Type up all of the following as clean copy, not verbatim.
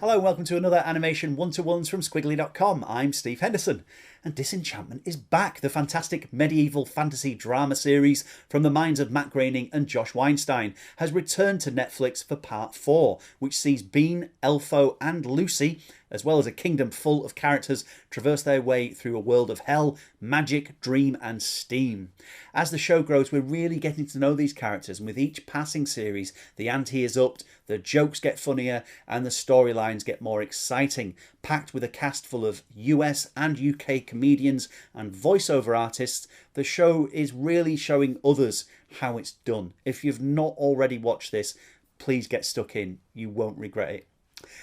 Hello and welcome to another animation one-to-ones from Squiggly.com. I'm Steve Henderson, and Disenchantment is back, the fantastic medieval fantasy drama series from the minds of Matt Groening and Josh Weinstein has returned to Netflix for part 4, which sees Bean, Elfo and Luci, as well as a kingdom full of characters, traverse their way through a world of hell, magic, dream and steam. As the show grows, we're really getting to know these characters, and with each passing series, the ante is upped, the jokes get funnier and the storylines get more exciting. Packed with a cast full of US and UK comedians and voiceover artists, the show is really showing others how it's done. If you've not already watched this, please get stuck in. You won't regret it.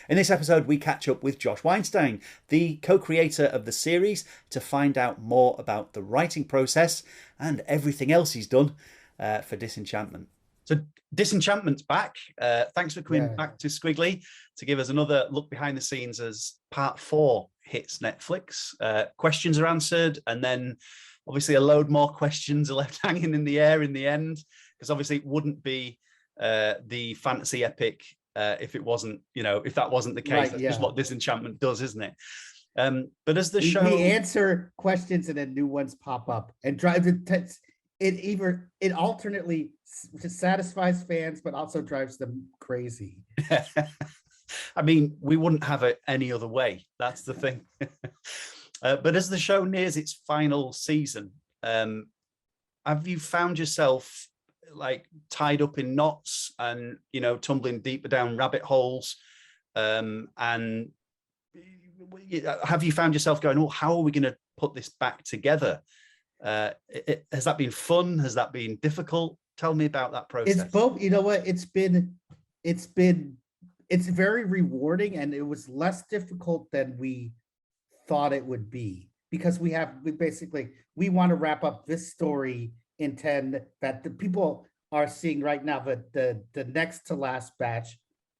In this episode, we catch up with Josh Weinstein, the co-creator of the series, to find out more about the writing process and everything else he's done for Disenchantment. So Disenchantment's back. Thanks for coming back to Squiggly to give us another look behind the scenes as part 4 hits Netflix. Questions are answered, and then obviously a load more questions are left hanging in the air in the end, because obviously it wouldn't be the fantasy epic if it wasn't, if that wasn't the case. Right, that's just what Disenchantment does, isn't it? But as the show, we answer questions and then new ones pop up and drive it alternately satisfies fans but also drives them crazy. I mean, we wouldn't have it any other way. That's the thing. But as the show nears its final season, have you found yourself like tied up in knots and tumbling deeper down rabbit holes, and have you found yourself going, oh, how are we going to put this back together? Has that been fun? Has that been difficult? Tell me about that process. It's both. You know what, it's very rewarding, and it was less difficult than we thought it would be, because we want to wrap up this story in 10 that the people are seeing right now, but the next to last batch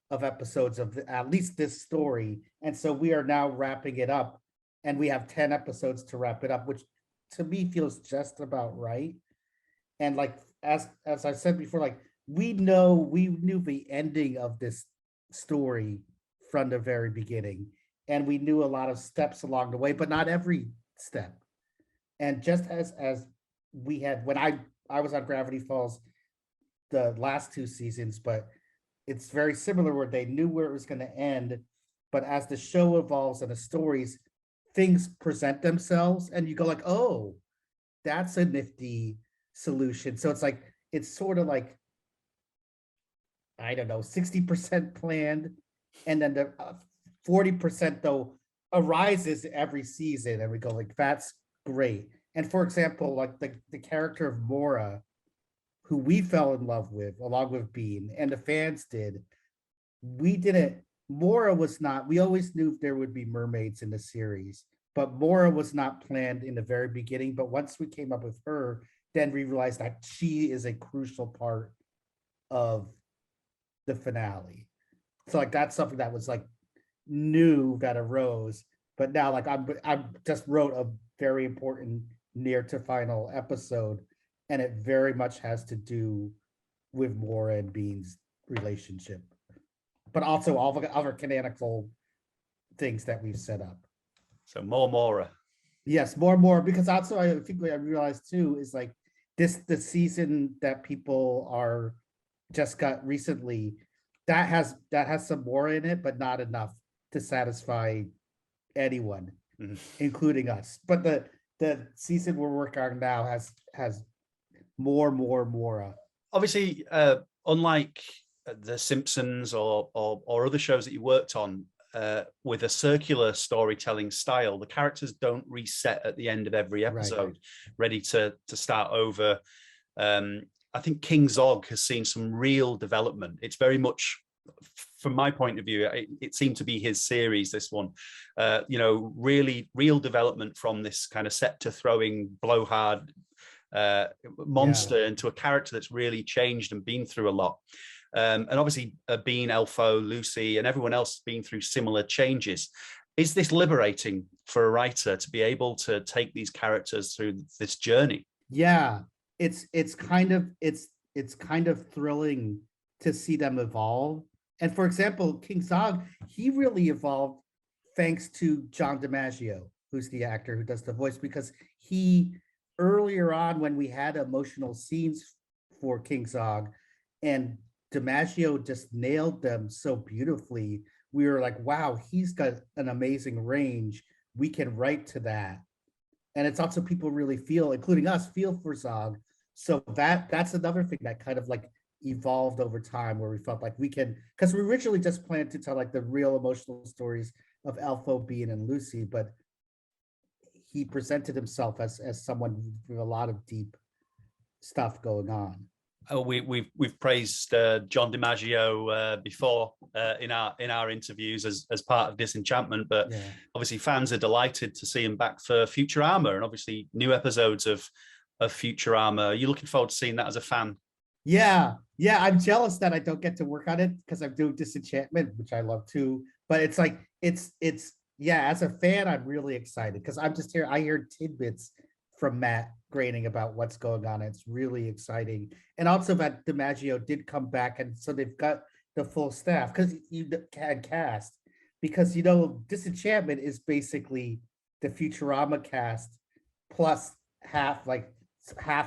of episodes of at least this story. And so we are now wrapping it up, and we have 10 episodes to wrap it up, which to me feels just about right. And like, as I said before, like we knew the ending of this story from the very beginning, and we knew a lot of steps along the way, but not every step. And just as we had when I was on Gravity Falls the last 2 seasons, but it's very similar where they knew where it was going to end, but as the show evolves and the stories, things present themselves and you go like, oh, that's a nifty solution. So it's sort of like, I don't know, 60% planned, and then the 40% though arises every season, and we go like, that's great. And for example, like the character of Mora, who we fell in love with along with Bean, and the fans did, Mora was not, we always knew there would be mermaids in the series, but Mora was not planned in the very beginning. But once we came up with her, then we realized that she is a crucial part of the finale. So like that's something that was like new that arose, but now like I just wrote a very important near to final episode, and it very much has to do with Mora and Bean's relationship, but also all the other canonical things that we've set up. So more Mora. Yes, more, because also I think what I realized too is like the season that people are just got recently, that has some Mora in it, but not enough to satisfy anyone, including us. But the season we're working on now has more Mora. Obviously, unlike the Simpsons or other shows that you worked on, with a circular storytelling style, the characters don't reset at the end of every episode, ready to start over. I think King Zog has seen some real development. It's very much, from my point of view, it seemed to be his series, this one. Really real development from this kind of scepter throwing blowhard monster into a character that's really changed and been through a lot. And obviously Bean, Elfo, Luci, and everyone else been through similar changes. Is this liberating for a writer to be able to take these characters through this journey? Yeah, it's it's kind of thrilling to see them evolve. And for example, King Zog, he really evolved thanks to John DiMaggio, who's the actor who does the voice, because he earlier on when we had emotional scenes for King Zog and DiMaggio just nailed them so beautifully, we were like, wow, he's got an amazing range. We can write to that. And it's also people really feel, including us, feel for Zog. So that's another thing that kind of like evolved over time where we felt like we can, because we originally just planned to tell like the real emotional stories of Elfo, Bean, and Luci, but he presented himself as someone with a lot of deep stuff going on. Oh, we've praised John DiMaggio before in our interviews as part of Disenchantment, but Yeah. obviously fans are delighted to see him back for Futurama and obviously new episodes of Futurama. Are you looking forward to seeing that as a fan? Yeah, I'm jealous that I don't get to work on it because I'm doing Disenchantment, which I love too. But it's like it's yeah, as a fan, I'm really excited because I hear tidbits from Matt Groening about what's going on. It's really exciting. And also that DiMaggio did come back, and so they've got the full staff because you had cast, because Disenchantment is basically the Futurama cast plus half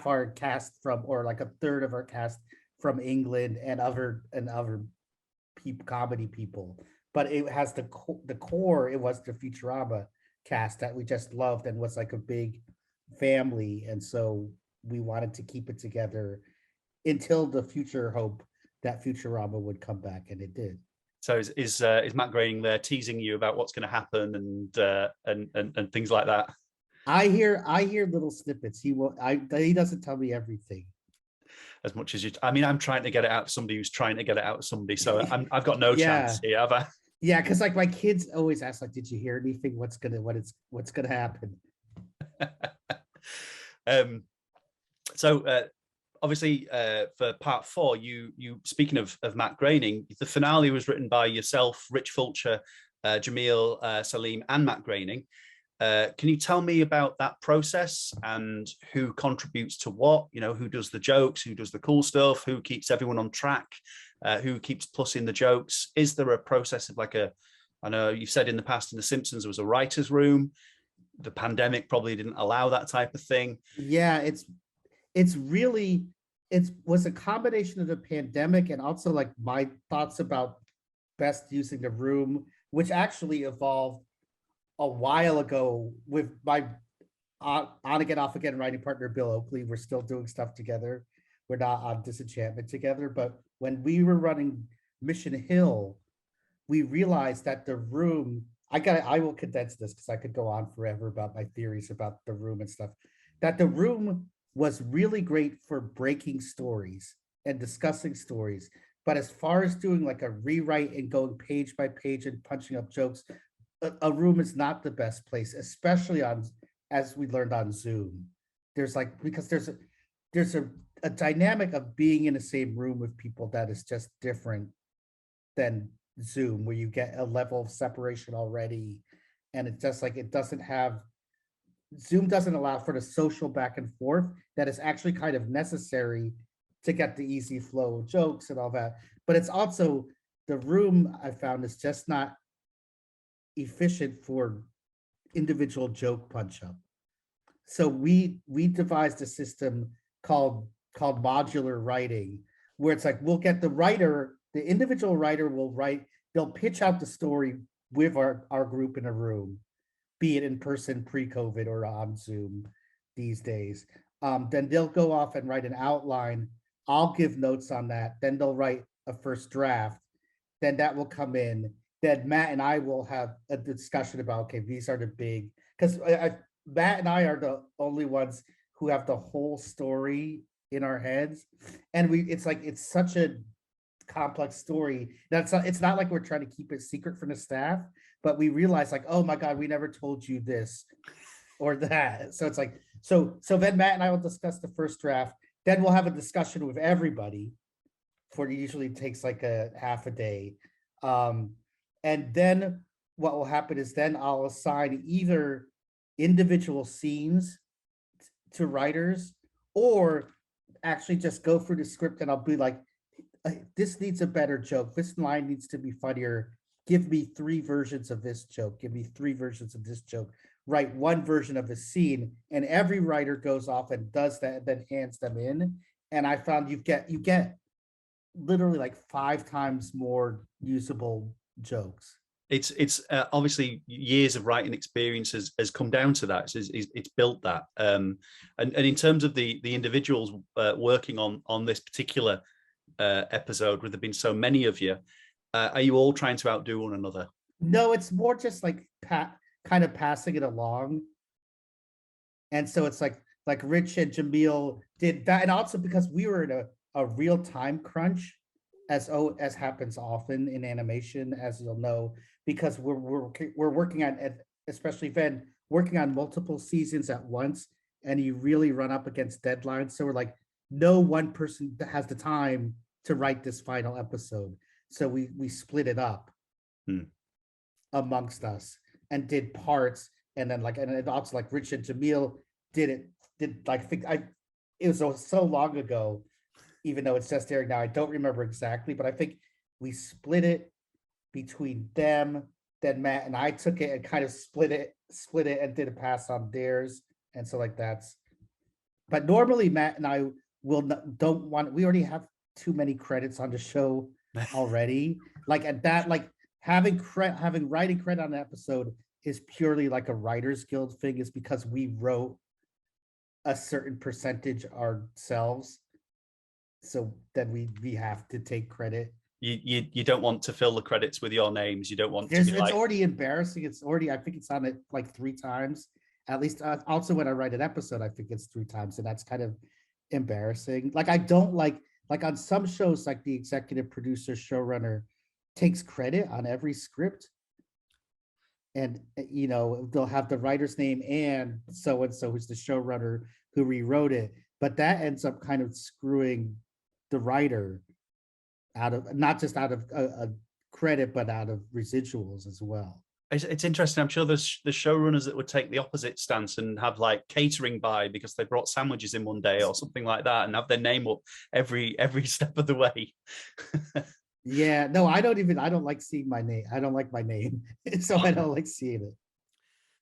our cast from, or like a third of our cast from England and other comedy people. But it has the core. It was the Futurama cast that we just loved and was like a big family, and so we wanted to keep it together until the future hope that Futurama would come back, and it did. So is Matt Groening there teasing you about what's going to happen and things like that? I hear little snippets. He doesn't tell me everything. As much as you, I mean, I'm trying to get it out of somebody who's trying to get it out of somebody. So I've got no chance here, have I? Yeah, because like my kids always ask, like, "Did you hear anything? What's gonna happen?" So obviously for part 4, you speaking of Matt Groening, the finale was written by yourself, Rich Fulcher, Jamil Salim, and Matt Groening. Can you tell me about that process and who contributes to what? Who does the jokes, who does the cool stuff, who keeps everyone on track, who keeps plussing the jokes? Is there a process of I know you've said in the past in The Simpsons there was a writer's room. The pandemic probably didn't allow that type of thing. Yeah, it's really, it was a combination of the pandemic and also like my thoughts about best using the room, which actually evolved a while ago with my on again, off again writing partner Bill Oakley. We're still doing stuff together. We're not on Disenchantment together, but when we were running Mission Hill, we realized that the room, I will condense this because I could go on forever about my theories about the room and stuff. That the room was really great for breaking stories and discussing stories. But as far as doing like a rewrite and going page by page and punching up jokes, a room is not the best place, especially on, as we learned on Zoom. There's like, because there's a dynamic of being in the same room with people that is just different than Zoom, where you get a level of separation already. And it's just like, it doesn't have, Zoom doesn't allow for the social back and forth that is actually kind of necessary to get the easy flow of jokes and all that. But it's also, the room I found is just not efficient for individual joke punch up. So we devised a system called modular writing, where it's like we'll get the individual writer will write, they'll pitch out the story with our group in a room, be it in person pre-COVID or on Zoom these days. Then they'll go off and write an outline. I'll give notes on that. Then they'll write a first draft. Then that will come in. Then Matt and I will have a discussion about, okay, these are the big, because Matt and I are the only ones who have the whole story in our heads. And it's like, it's such a complex story that's it's not like we're trying to keep it secret from the staff, but we realize like, oh my God, we never told you this or that. So it's like, so then Matt and I will discuss the first draft. Then we'll have a discussion with everybody it usually takes like a half a day. And then what will happen is then I'll assign either individual scenes to writers, or actually just go through the script and I'll be like, this needs a better joke. This line needs to be funnier. Give me 3 versions of this joke. Give me 3 versions of this joke. Write 1 version of a scene, and every writer goes off and does that, and then hands them in. And I found you get literally like 5 times more usable jokes. It's obviously years of writing experience has come down to that. It's built that. And in terms of the individuals working on this particular episode, where there've been so many of you, are you all trying to outdo one another? No, it's more just like kind of passing it along. And so it's like Rich and Jamil did that, and also because we were in a real time crunch, as happens often in animation, as you'll know, because we're working on, especially then working on multiple seasons at once, and you really run up against deadlines. So we're like, no one person has the time to write this final episode, so we split it up amongst us and did parts, and then and it also like Rich and Jamil did like it was so long ago, even though it's just airing now, I don't remember exactly, but I think we split it between them. Then Matt and I took it and kind of split it and did a pass on theirs, and so that's. But normally Matt and I don't want. We already have too many credits on the show already. At that, having writing credit on an episode is purely like a writers guild thing. Is because we wrote a certain percentage ourselves, so then we have to take credit. You don't want to fill the credits with your names. You don't want to be it's already embarrassing. It's already, I think it's on it 3 times at least. Also, when I write an episode, I think it's 3 times, and that's kind of embarrassing. I don't like on some shows, the executive producer showrunner takes credit on every script, and they'll have the writer's name and so who's the showrunner who rewrote it, but that ends up kind of screwing the writer out of, not just out of a credit, but out of residuals as well. It's interesting. I'm sure there's the showrunners that would take the opposite stance and have catering by because they brought sandwiches in one day or something like that, and have their name up every step of the way. Yeah, no, I don't like seeing my name. I don't like my name, so I don't like seeing it.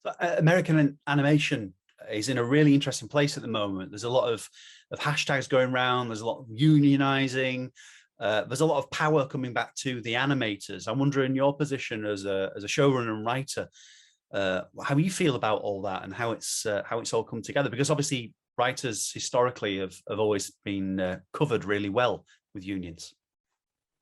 So, American animation is in a really interesting place at the moment. There's a lot of hashtags going around. There's a lot of unionizing. There's a lot of power coming back to the animators. I'm wondering your position as a showrunner and writer, how you feel about all that and how it's all come together. Because obviously writers historically have always been covered really well with unions.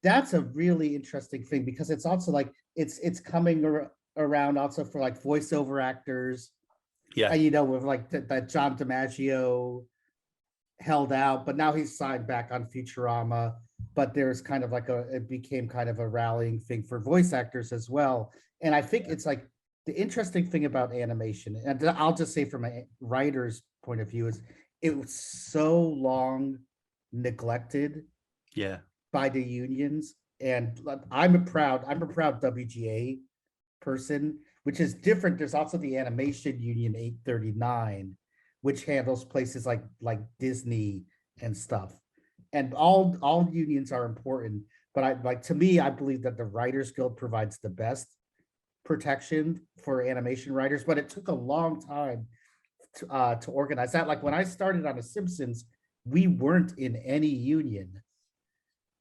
That's a really interesting thing, because it's also it's coming around also for voiceover actors. Yeah, with that John DiMaggio held out, but now he's signed back on Futurama. But there's kind of it became kind of a rallying thing for voice actors as well. And I think it's the interesting thing about animation, and I'll just say from a writer's point of view, is it was so long neglected. Yeah. By the unions, and I'm a proud WGA person, which is different. There's also the Animation Union 839, which handles places like Disney and stuff. And all unions are important, but to me, I believe that the Writers Guild provides the best protection for animation writers. But it took a long time to organize that. When I started on The Simpsons, we weren't in any union.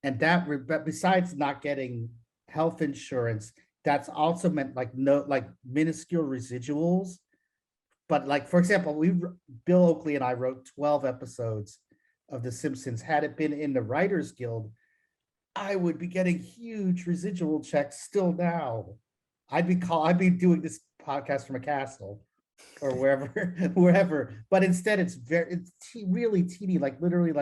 And that, besides not getting health insurance, that's also meant no minuscule residuals. But for example, Bill Oakley and I wrote 12 episodes of The Simpsons. Had it been in the Writers Guild, I would be getting huge residual checks still now. I'd be doing this podcast from a castle or wherever. But instead, it's really teeny, literally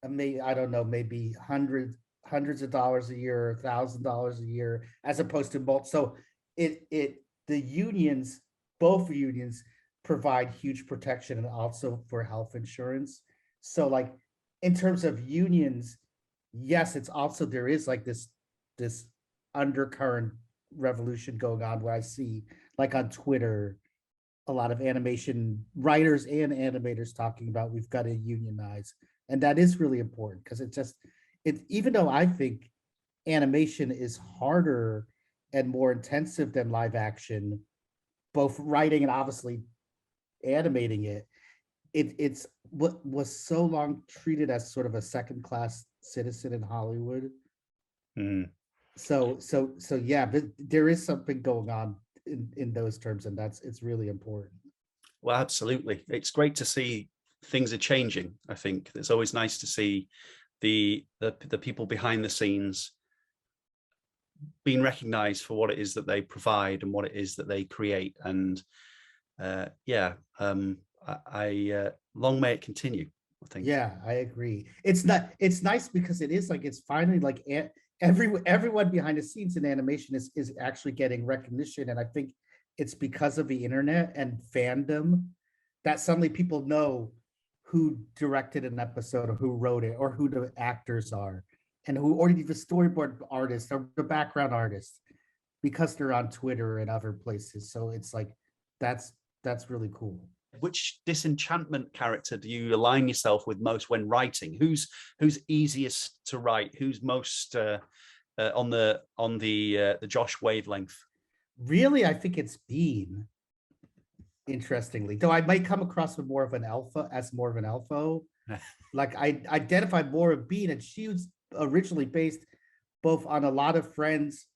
I don't know, maybe hundreds of dollars a year, $1,000 a year, as opposed to both. So the unions, both unions, provide huge protection, and also for health insurance. So in terms of unions, yes, it's also, there is this undercurrent revolution going on, where I see on Twitter a lot of animation writers and animators talking about we've got to unionize. And that is really important because even though I think animation is harder and more intensive than live action, both writing and obviously animating it's what was so long treated as sort of a second class citizen in Hollywood. Mm. So yeah, but there is something going on in those terms, and it's really important. Well, absolutely. It's great to see things are changing. I think it's always nice to see the people behind the scenes being recognized for what it is that they provide and what it is that they create. And long may it continue, I think. Yeah, I agree. It's nice because it is like it's finally like everyone behind the scenes in animation is actually getting recognition, and I think it's because of the internet and fandom that suddenly people know who directed an episode or who wrote it or who the actors are and who or the storyboard artists or the background artists because they're on Twitter and other places. So it's like that's really cool. Which Disenchantment character do you align yourself with most when writing? Who's easiest to write? Who's most on the Josh wavelength? Really, I think it's Bean. Interestingly, though, I might come across with more of an alpha as more of an Elfo. Like I identified more of Bean, and she was originally based both on a lot of friends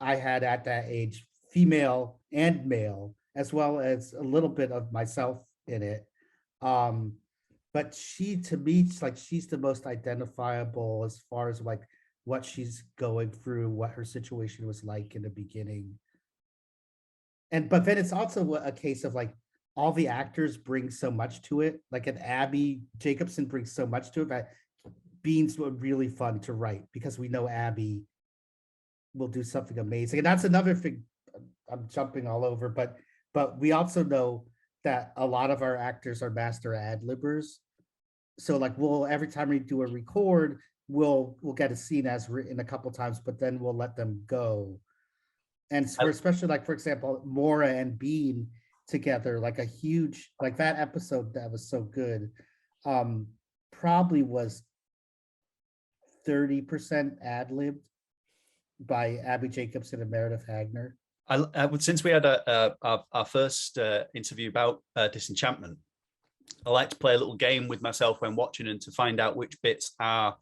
I had at that age, female and male, as well as a little bit of myself in it. But she, to me, it's like she's the most identifiable as far as like what she's going through, what her situation was like in the beginning. And but then it's also a case of like all the actors bring so much to it. Like an Abby Jacobson brings so much to it that Beans were really fun to write because we know Abby will do something amazing. And that's another thing. I'm jumping all over, but we also know that a lot of our actors are master ad-libbers. So like every time we do a record, we'll get a scene as written a couple times, but then we'll let them go. And for especially like for example, Mora and Bean together, like a huge like that episode that was so good, probably was 30% ad-libbed by Abby Jacobson and Meredith Hagner. Since we had our first interview about Disenchantment, I like to play a little game with myself when watching and to find out which bits are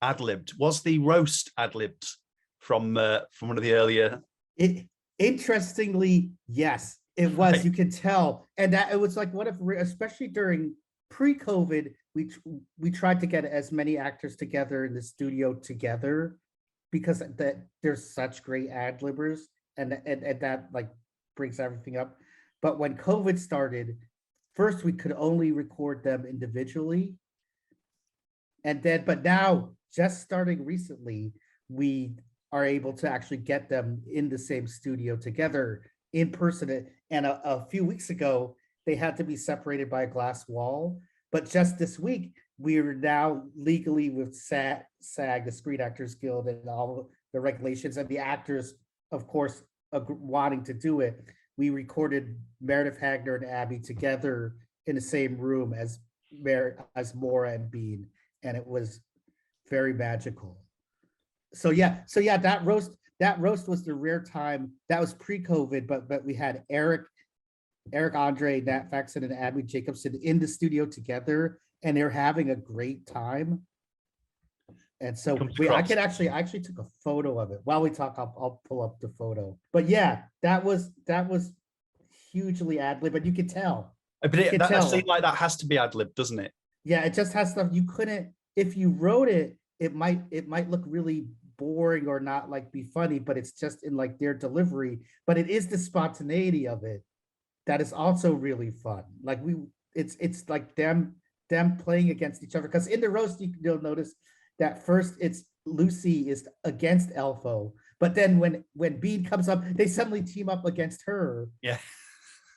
ad-libbed. Was the roast ad-libbed from one of the earlier? Interestingly, yes, it was. Right. You can tell, and that it was like one of, especially during pre-COVID, we tried to get as many actors together in the studio together because there's such great ad-libbers, and that like brings everything up. But when COVID started, first we could only record them individually, and then but now just starting recently, we are able to actually get them in the same studio together in person. And a few weeks ago, they had to be separated by a glass wall. But just this week, we are now legally with SAG, the Screen Actors Guild, and all the regulations, and the actors, of course, wanting to do it. We recorded Meredith Hagner and Abby together in the same room as Mora and Bean, and it was very magical. So yeah, that roast was the rare time. That was pre-COVID, but we had Eric Andre, Nat Faxon, and Abby Jacobson in the studio together, and they're having a great time. And so I actually took a photo of it. While we talk, I'll pull up the photo. But yeah, that was hugely ad-lib, but you could tell. But a scene like that has to be ad-lib, doesn't it? Yeah, it just has stuff you couldn't. If you wrote it, it might look really boring or not like be funny, but it's just in like their delivery. But it is the spontaneity of it that is also really fun. Like it's like them playing against each other. Because in the roast, you'll notice that first it's Luci is against Elfo, but then when Bean comes up, they suddenly team up against her. Yeah,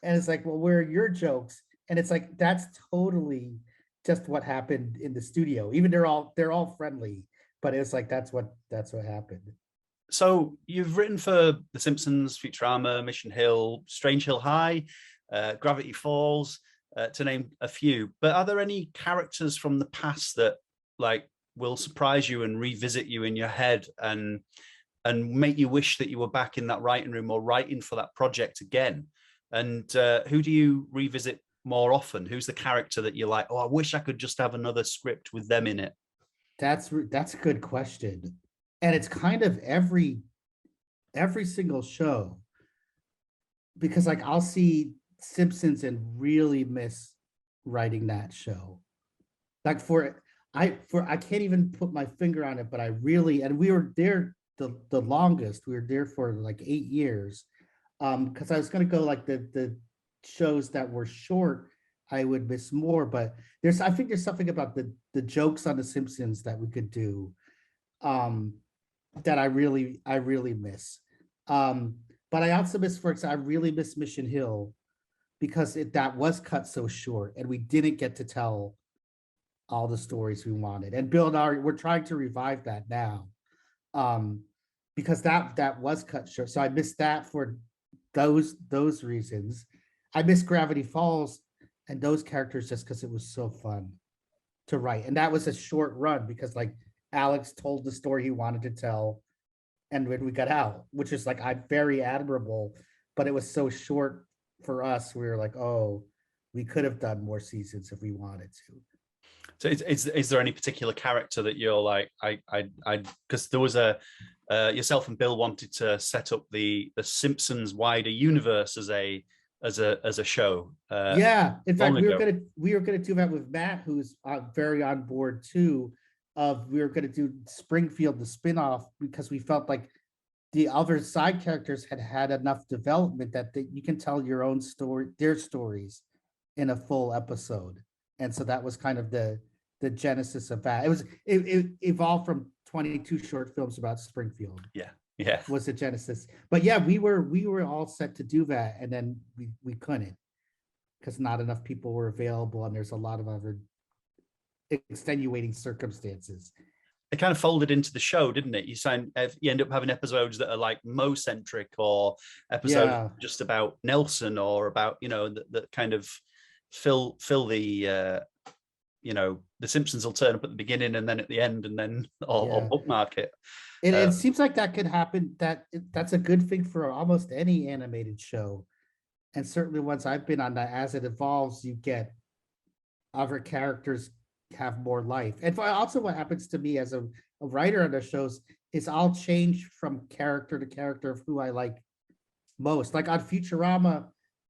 and it's like, well, where are your jokes? And it's like that's totally just what happened in the studio. Even they're all friendly, but it's like that's what happened. So you've written for The Simpsons, Futurama, Mission Hill, Strange Hill High. Gravity Falls, to name a few. But are there any characters from the past that like will surprise you and revisit you in your head and make you wish that you were back in that writing room or writing for that project again? And who do you revisit more often? Who's the character that you're like, oh, I wish I could just have another script with them in it? That's a good question. And it's kind of every single show, because like I'll see Simpsons and really miss writing that show. Like I can't even put my finger on it, but I really, and we were there the longest. We were there for like 8 years. Because I was gonna go like the shows that were short, I would miss more, but I think there's something about the jokes on the Simpsons that we could do that I really miss. But I also miss, for example, I really miss Mission Hill because that was cut so short and we didn't get to tell all the stories we wanted. And Bill and I, we're trying to revive that now. Because that was cut short. So I missed that for those reasons. I miss Gravity Falls and those characters just because it was so fun to write. And that was a short run because like Alex told the story he wanted to tell and when we got out, which is like I'm very admirable, but it was so short for us. We were like, oh, we could have done more seasons if we wanted to. So is there any particular character that you're like, I because there was a yourself and Bill wanted to set up the Simpsons wider universe as a show. Yeah, in fact, we were gonna do that with Matt, who's very on board too. We were gonna do Springfield, the spinoff, because we felt like the other side characters had enough development that you can tell your own story, their stories, in a full episode. And so that was kind of the genesis of that. It evolved from 22 short films about Springfield. Yeah, was the genesis. But yeah, we were all set to do that, and then we couldn't because not enough people were available, and there's a lot of other extenuating circumstances. It kind of folded into the show, didn't it? You end up having episodes that are like Mo-centric or episodes just about Nelson or about, that kind of fill the the Simpsons will turn up at the beginning and then at the end and then or bookmark it. It seems like that could happen. That's a good thing for almost any animated show. And certainly once I've been on that, as it evolves, you get other characters have more life. And also what happens to me as a writer on the shows is I'll change from character to character of who I like most. Like on Futurama,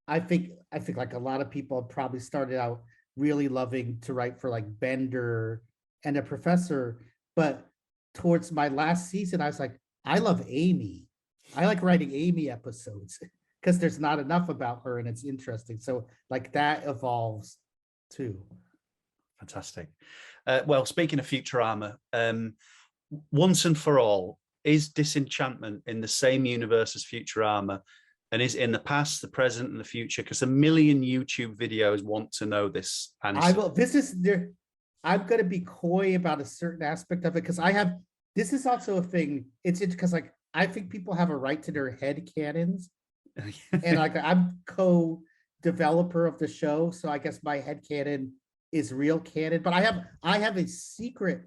I think like a lot of people probably started out really loving to write for like Bender and the Professor, but towards my last season, I was like, I love Amy. I like writing Amy episodes because there's not enough about her and it's interesting. So like that evolves too. Fantastic. Well, speaking of Futurama, once and for all, is Disenchantment in the same universe as Futurama? And is it in the past, the present, and the future? Because a million YouTube videos want to know this answer. I'm going to be coy about a certain aspect of it because this is also a thing. It's because like I think people have a right to their head canons, and like I'm co-developer of the show, so I guess my head canon is real canon. But I have a secret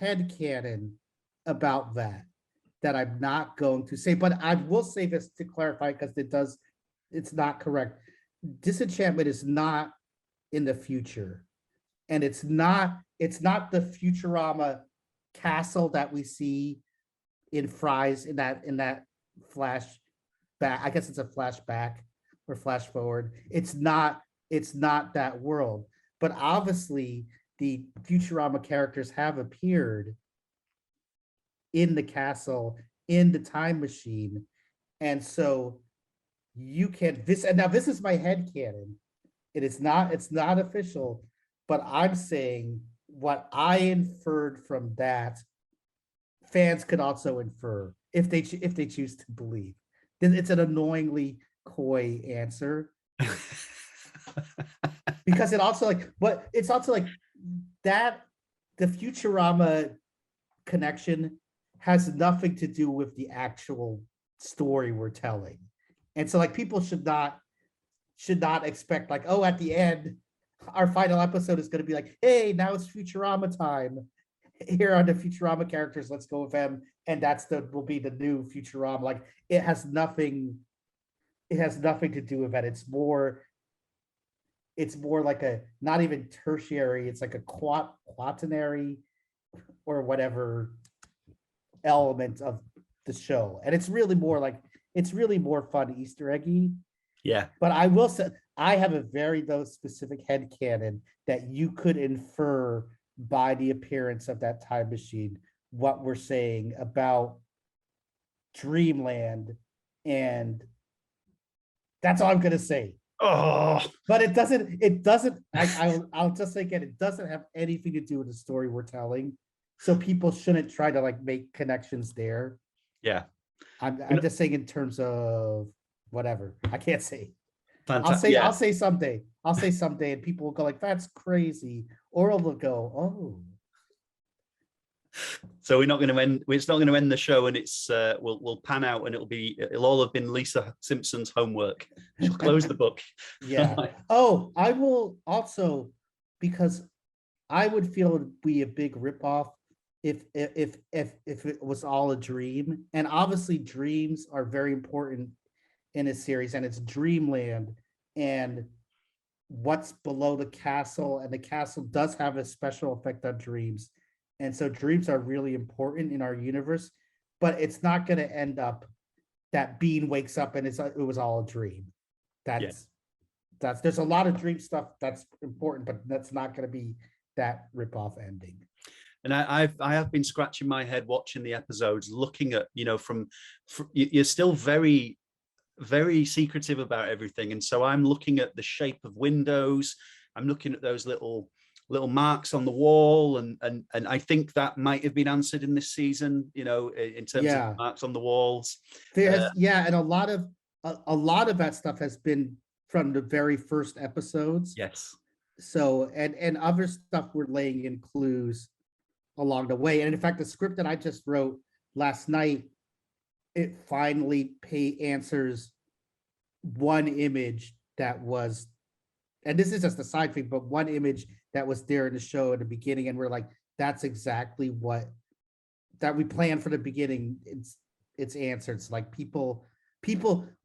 head canon about that I'm not going to say, but I will say this to clarify because it's not correct. Disenchantment is not in the future, and it's not the Futurama castle that we see in Fry's in that flashback. I guess it's a flashback or flash forward. It's not that world, but obviously the Futurama characters have appeared in the castle, in the time machine. And so you can this is my head canon. It's not official, but I'm saying what I inferred from that, fans could also infer if they choose to believe. It's an annoyingly coy answer. Because it's also like that the Futurama connection has nothing to do with the actual story we're telling. And so like people should not should not expect like, oh, at the end, our final episode is going to be like, hey, now it's Futurama time. Here are the Futurama characters. Let's go with them, and will be the new Futurama. Like it has nothing. It has nothing to do with that. It's more like a not even tertiary. It's like a quaternary or whatever element of the show, and it's really more fun Easter eggy. Yeah. But I will say I have a very specific headcanon that you could infer by the appearance of that time machine what we're saying about Dreamland, and that's all I'm gonna say. Oh, but it doesn't. I'll just say again, it doesn't have anything to do with the story we're telling, so people shouldn't try to like make connections there. Yeah, I'm just saying in terms of whatever. I can't say. fantastic. I'll say someday, and people will go like, "That's crazy," or they'll go, "Oh." So we're not going to end. It's not going to end the show, and it's we'll pan out, and it'll all have been Lisa Simpson's homework. She'll close the book. Yeah. Oh, I will also, because I would feel it'd be a big ripoff if it was all a dream, and obviously dreams are very important in a series, and it's Dreamland, and what's below the castle, and the castle does have a special effect on dreams, and so dreams are really important in our universe, but it's not going to end up that Bean wakes up and it was all a dream. That's there's a lot of dream stuff that's important, but that's not going to be that ripoff ending. And I have been scratching my head watching the episodes, looking at, from you're still very, very secretive about everything. And so I'm looking at the shape of windows. I'm looking at those little marks on the wall. And I think that might have been answered in this season, in terms of marks on the walls. And a lot of that stuff has been from the very first episodes. Yes. So, and other stuff we're laying in clues along the way. And in fact, the script that I just wrote last night, it finally answers one image that was, and this is just a side thing, but one image that was there in the show at the beginning. And we're like, that's exactly what that we planned for the beginning. It's answered. It's like people,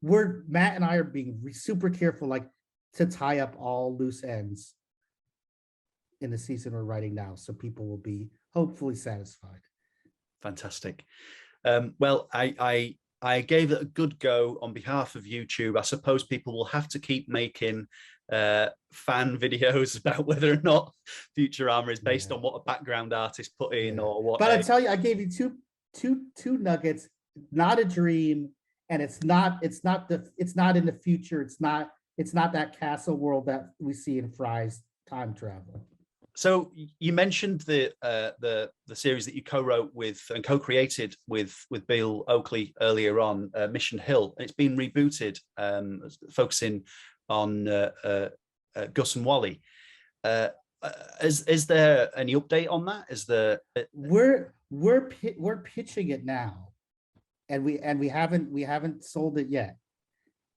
Matt and I are being super careful, like to tie up all loose ends in the season we're writing now. So people will be hopefully satisfied. Fantastic. Well, I gave it a good go on behalf of YouTube. I suppose people will have to keep making fan videos about whether or not Futurama is based on what a background artist put in or what. But I tell you, I gave you two nuggets. Not a dream, and it's not in the future. It's not that castle world that we see in Fry's time travel. So you mentioned the series that you co-wrote with and co-created with Bill Oakley earlier on, Mission Hill. It's been rebooted, focusing on Gus and Wally. Is there any update on that? Is there? We're pitching it now, and we haven't sold it yet,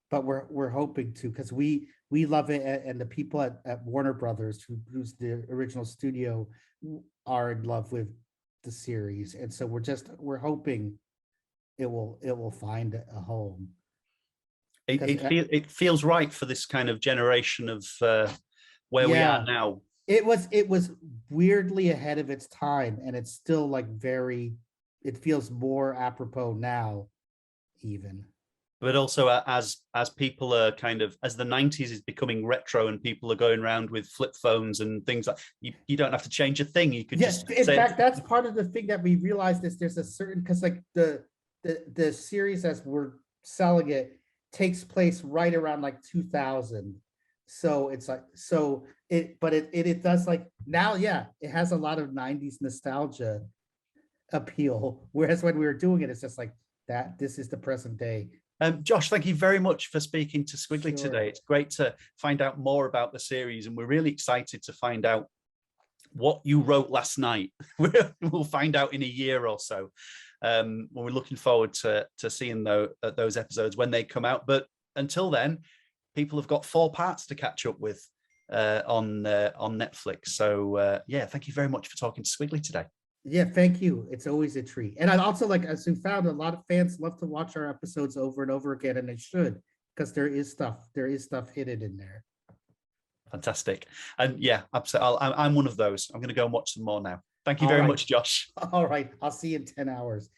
but we're hoping to, because we love it, and the people at Warner Brothers, who's the original studio, are in love with the series, and so we're hoping it will find a home. It feels right for this kind of generation of where we are now. It was weirdly ahead of its time, and it's still like it feels more apropos now, even. But also as people are as the 90s is becoming retro and people are going around with flip phones and things like, you don't have to change a thing. You could just in fact, that's part of the thing that we realized is there's a certain, because like the series as we're selling it takes place right around like 2000. So it's like, it does like now, it has a lot of 90s nostalgia appeal. Whereas when we were doing it, it's just like that, this is the present day. Josh, thank you very much for speaking to Squiggly today. It's great to find out more about the series, and we're really excited to find out what you wrote last night. We'll find out in a year or so. We're looking forward to seeing those episodes when they come out. But until then, people have got 4 parts to catch up with on Netflix. So yeah, thank you very much for talking to Squiggly today. Yeah, thank you. It's always a treat. And I'd also like, as we found, a lot of fans love to watch our episodes over and over again, and they should, because there is stuff hidden in there. Fantastic. And yeah, absolutely. I'm one of those. I'm going to go and watch some more now. Thank you very much, Josh. All right. I'll see you in 10 hours.